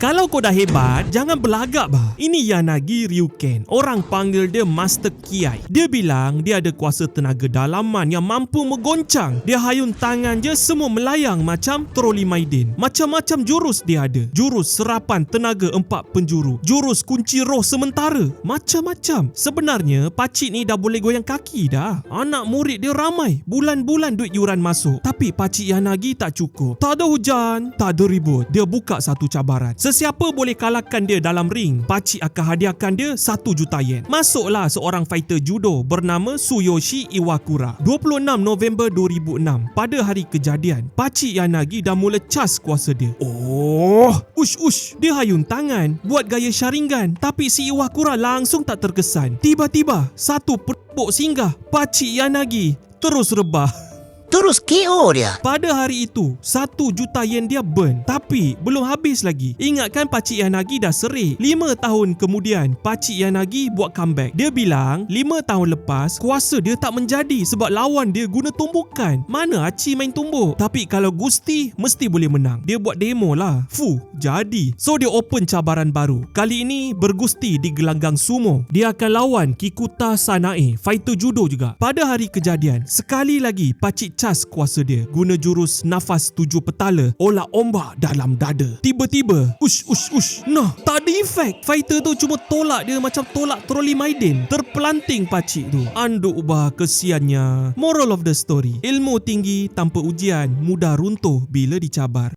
Kalau kau dah hebat, jangan belagak bah. Ini Yanagi Ryuken. Orang panggil dia Master Kiai. Dia bilang dia ada kuasa tenaga dalaman yang mampu menggoncang. Dia hayun tangan je semua melayang macam troli Maiden. Macam-macam jurus dia ada. Jurus serapan tenaga 4 penjuru. Jurus kunci roh sementara. Macam-macam. Sebenarnya pakcik ni dah boleh goyang kaki dah. Anak murid dia ramai. Bulan-bulan duit yuran masuk. Tapi pakcik Yanagi tak cukup. Tak ada hujan, tak ada ribut. Dia buka satu cabaran. Sesiapa boleh kalahkan dia dalam ring, pakcik akan hadiahkan dia 1 juta yen. Masuklah seorang fighter judo bernama Tsuyoshi Iwakura. 26 November 2006, pada hari kejadian, pakcik Yanagi dah mula cas kuasa dia. Ush, dia hayun tangan, buat gaya Sharingan. Tapi si Iwakura langsung tak terkesan. Tiba-tiba, satu peduk singgah, pakcik Yanagi terus rebah. Terus KO dia. Pada hari itu, 1 juta yen dia burn. Tapi belum habis lagi. Ingatkan pakcik Yanagi dah serik. 5 tahun kemudian, pakcik Yanagi buat comeback. Dia bilang 5 tahun lepas, kuasa dia tak menjadi sebab lawan dia guna tumbukan. Mana Hachi main tumbuk? Tapi kalau Gusti, mesti boleh menang. Dia buat demo lah. Jadi. So dia open cabaran baru. Kali ini bergusti di gelanggang sumo. Dia akan lawan Kikuta Sanae, fighter judo juga. Pada hari kejadian, sekali lagi pakcik cas kuasa dia guna jurus nafas 7 petala, olah ombak dalam dada. Tiba-tiba ush. Nah, tak ada efek. Fighter tu cuma tolak dia macam tolak troli Maiden. Terpelanting pakcik tu. Anduk bah, kesiannya. Moral of the story, ilmu tinggi tanpa ujian mudah runtuh bila dicabar.